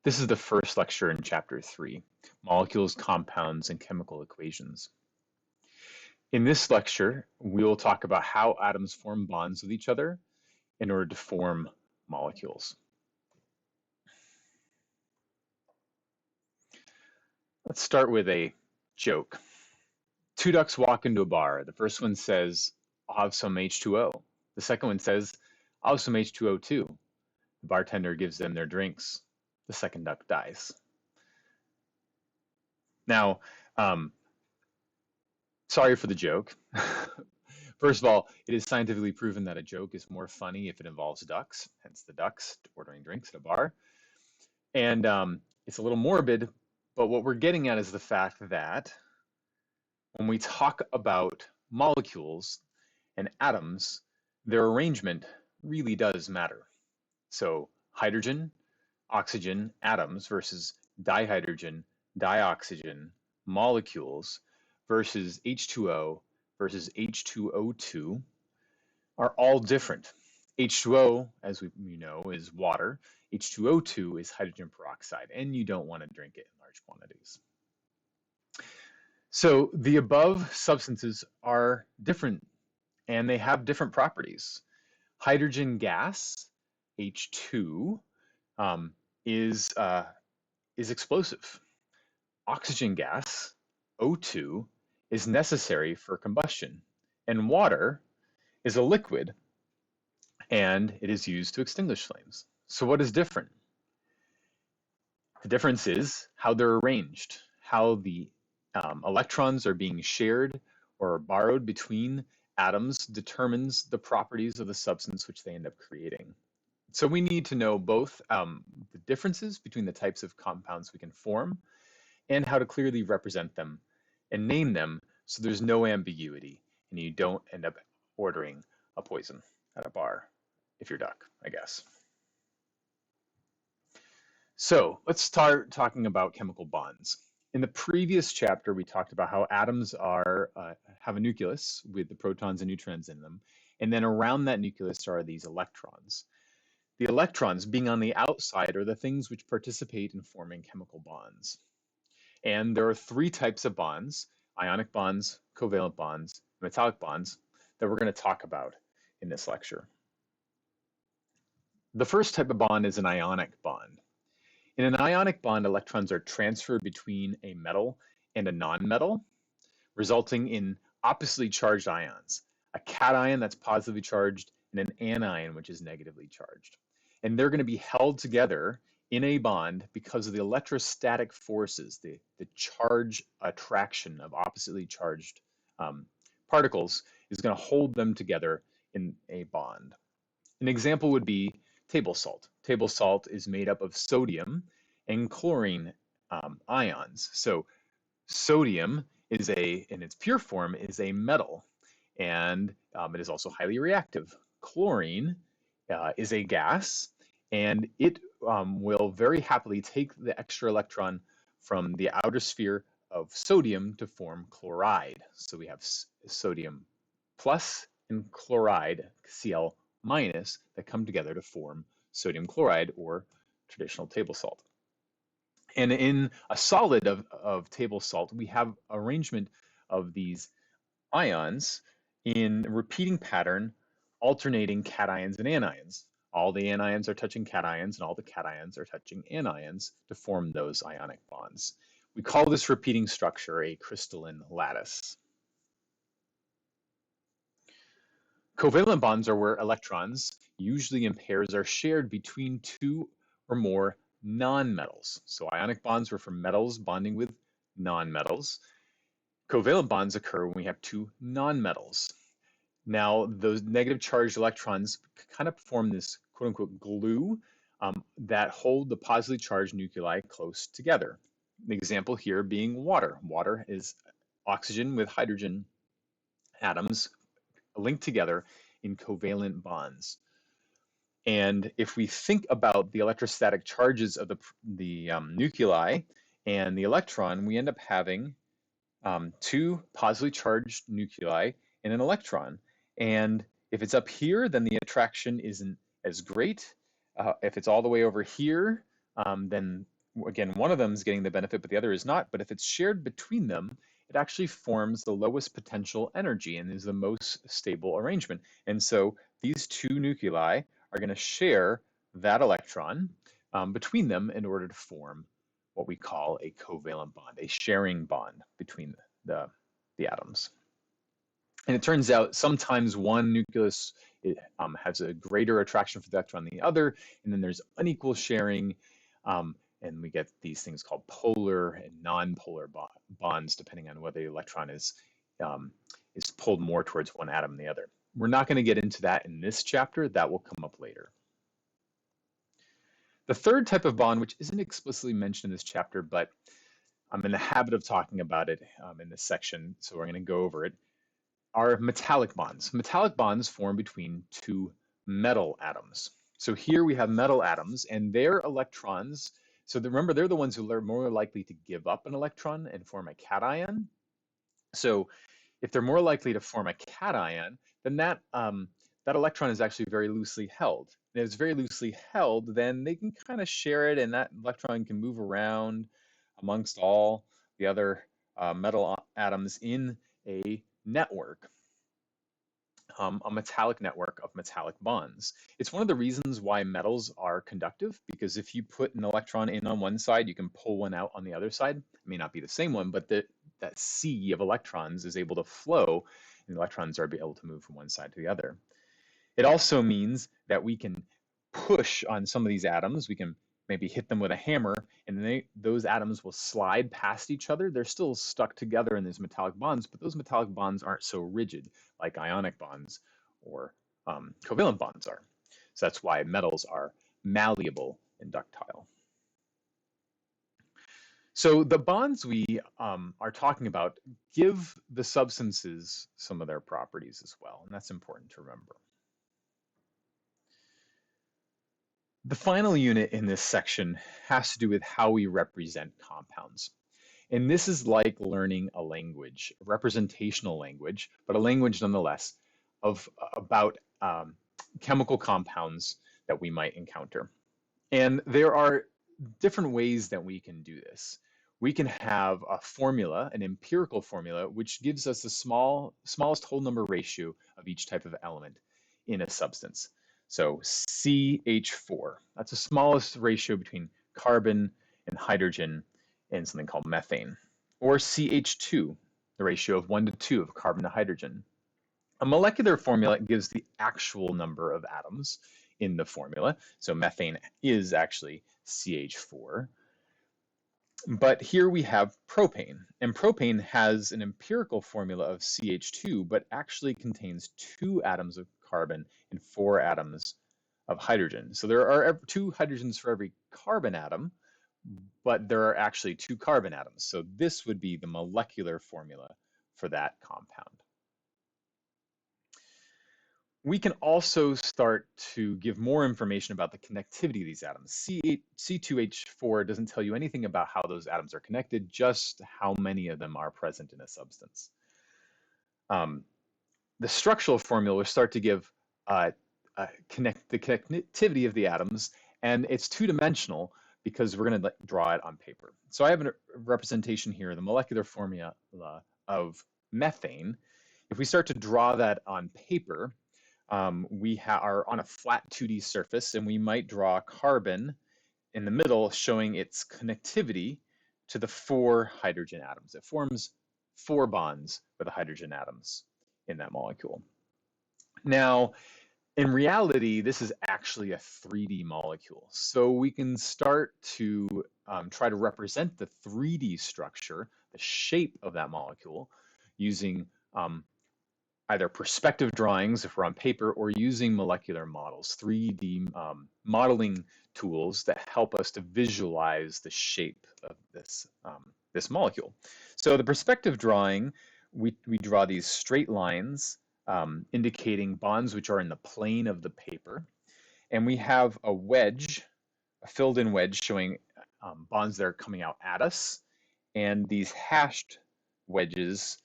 This is the first lecture in Chapter 3, Molecules, Compounds, and Chemical Equations. In this lecture, we will talk about how atoms form bonds with each other in order to form molecules. Let's start with a joke. Two ducks walk into a bar. The first one says, "I'll have some H2O." The second one says, "I'll have some H2O too." The bartender gives them their drinks. The second duck dies. Now, sorry for the joke. First of all, it is scientifically proven that a joke is more funny if it involves ducks, hence the ducks ordering drinks at a bar. And it's a little morbid, but what we're getting at is the fact that when we talk about molecules and atoms, their arrangement really does matter. So hydrogen, oxygen atoms versus dihydrogen, dioxygen molecules versus H2O versus H2O2 are all different. H2O, as we know, is water. H2O2 is hydrogen peroxide, and you don't want to drink it in large quantities. So the above substances are different, and they have different properties. Hydrogen gas, H2, is explosive. Oxygen gas, O2, is necessary for combustion, and water is a liquid, and it is used to extinguish flames. So what is different? The difference is how they're arranged, how the electrons are being shared or borrowed between atoms determines the properties of the substance which they end up creating. So we need to know both the differences between the types of compounds we can form and how to clearly represent them and name them so there's no ambiguity and you don't end up ordering a poison at a bar if you're duck, I guess. So let's start talking about chemical bonds. In the previous chapter, we talked about how atoms have a nucleus with the protons and neutrons in them, and then around that nucleus are these electrons. The electrons, being on the outside, are the things which participate in forming chemical bonds. And there are three types of bonds: ionic bonds, covalent bonds, metallic bonds, that we're going to talk about in this lecture. The first type of bond is an ionic bond. In an ionic bond, electrons are transferred between a metal and a nonmetal, resulting in oppositely charged ions, a cation that's positively charged and an anion which is negatively charged. And they're going to be held together in a bond because of the electrostatic forces, the charge attraction of oppositely charged particles is going to hold them together in a bond. An example would be table salt. Table salt is made up of sodium and chlorine ions. So sodium is in its pure form, is a metal, and it is also highly reactive. Chlorine is a gas, and it will very happily take the extra electron from the outer sphere of sodium to form chloride. So we have sodium plus and chloride, Cl minus, that come together to form sodium chloride or traditional table salt. And in a solid of table salt, we have arrangement of these ions in repeating pattern, alternating cations and anions. All the anions are touching cations and all the cations are touching anions to form those ionic bonds. We call this repeating structure a crystalline lattice. Covalent bonds are where electrons, usually in pairs, are shared between two or more nonmetals. So ionic bonds are for metals bonding with nonmetals. Covalent bonds occur when we have two nonmetals. Now, those negative charged electrons kind of form this quote unquote glue that hold the positively charged nuclei close together. An example here being water. Water is oxygen with hydrogen atoms linked together in covalent bonds. And if we think about the electrostatic charges of the nuclei and the electron, we end up having two positively charged nuclei and an electron. And if it's up here, then the attraction isn't as great. If it's all the way over here, then again, one of them is getting the benefit, but the other is not. But if it's shared between them, it actually forms the lowest potential energy and is the most stable arrangement. And so these two nuclei are going to share that electron between them in order to form what we call a covalent bond, a sharing bond between the atoms. And it turns out sometimes one nucleus has a greater attraction for the electron than the other, and then there's unequal sharing, and we get these things called polar and non-polar bonds, depending on whether the electron is pulled more towards one atom than the other. We're not going to get into that in this chapter. That will come up later. The third type of bond, which isn't explicitly mentioned in this chapter, but I'm in the habit of talking about it in this section, so we're going to go over it, are metallic bonds. Metallic bonds form between two metal atoms. So here we have metal atoms and their electrons. So remember, they're the ones who are more likely to give up an electron and form a cation. So if they're more likely to form a cation, then that electron is actually very loosely held. And if it's very loosely held, then they can kind of share it, and that electron can move around amongst all the other metal atoms in a network, a metallic network of metallic bonds. It's one of the reasons why metals are conductive, because if you put an electron in on one side, you can pull one out on the other side. It may not be the same one, but that sea of electrons is able to flow, and electrons are able to move from one side to the other. It also means that we can push on some of these atoms. We can maybe hit them with a hammer, and those atoms will slide past each other. They're still stuck together in these metallic bonds, but those metallic bonds aren't so rigid like ionic bonds or covalent bonds are. So that's why metals are malleable and ductile. So the bonds we are talking about give the substances some of their properties as well, and that's important to remember. The final unit in this section has to do with how we represent compounds. And this is like learning a language, a representational language, but a language nonetheless, about chemical compounds that we might encounter. And there are different ways that we can do this. We can have a formula, an empirical formula, which gives us the smallest whole number ratio of each type of element in a substance. So CH4, that's the smallest ratio between carbon and hydrogen and something called methane. Or CH2, the ratio of 1 to 2 of carbon to hydrogen. A molecular formula gives the actual number of atoms in the formula. So methane is actually CH4. But here we have propane, and propane has an empirical formula of CH2, but actually contains 2 atoms of carbon and 4 atoms of hydrogen. So there are 2 hydrogens for every carbon atom, but there are actually 2 carbon atoms. So this would be the molecular formula for that compound. We can also start to give more information about the connectivity of these atoms. C2H4 doesn't tell you anything about how those atoms are connected, just how many of them are present in a substance. The structural formula will start to give the connectivity of the atoms, and it's two-dimensional because we're going to draw it on paper. So I have a representation here, the molecular formula of methane. If we start to draw that on paper, we are on a flat 2D surface, and we might draw carbon in the middle showing its connectivity to the 4 hydrogen atoms. It forms 4 bonds with the hydrogen atoms in that molecule. Now, in reality, this is actually a 3D molecule. So we can start to try to represent the 3D structure, the shape of that molecule, using either perspective drawings if we're on paper, or using molecular models, 3D modeling tools that help us to visualize the shape of this molecule. So the perspective drawing, we draw these straight lines indicating bonds which are in the plane of the paper. And we have a wedge, a filled in wedge showing bonds that are coming out at us, and these hashed wedges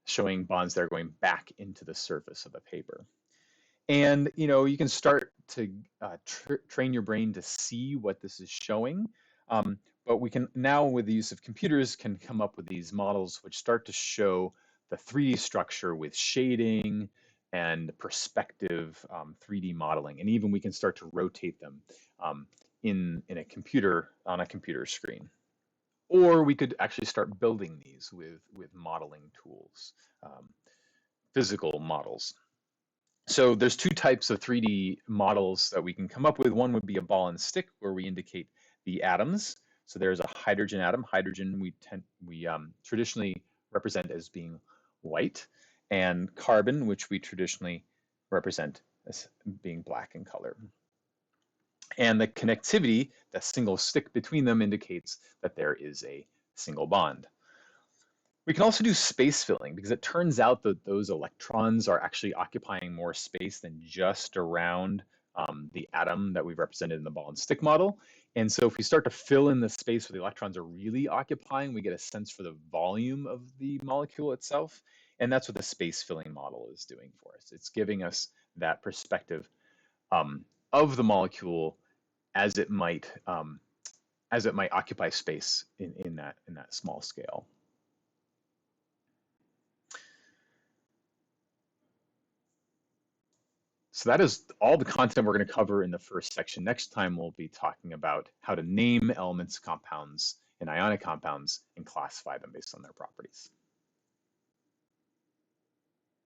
showing bonds that are going back into the surface of the paper. And you can start to train your brain to see what this is showing, But we can now, with the use of computers, can come up with these models which start to show the 3D structure with shading and perspective 3D modeling. And even we can start to rotate them in a computer, on a computer screen. Or we could actually start building these with modeling tools, physical models. So there's two types of 3D models that we can come up with. One would be a ball and stick, where we indicate the atoms. So there's a hydrogen atom. Hydrogen we traditionally represent as being white, and carbon, which we traditionally represent as being black in color. And the connectivity, that single stick between them, indicates that there is a single bond. We can also do space filling, because it turns out that those electrons are actually occupying more space than just around the atom that we've represented in the ball and stick model. And so if we start to fill in the space where the electrons are really occupying, we get a sense for the volume of the molecule itself. And that's what the space filling model is doing for us. It's giving us that perspective of the molecule as it might occupy space in that small scale. So that is all the content we're going to cover in the first section. Next time, we'll be talking about how to name elements, compounds, and ionic compounds and classify them based on their properties.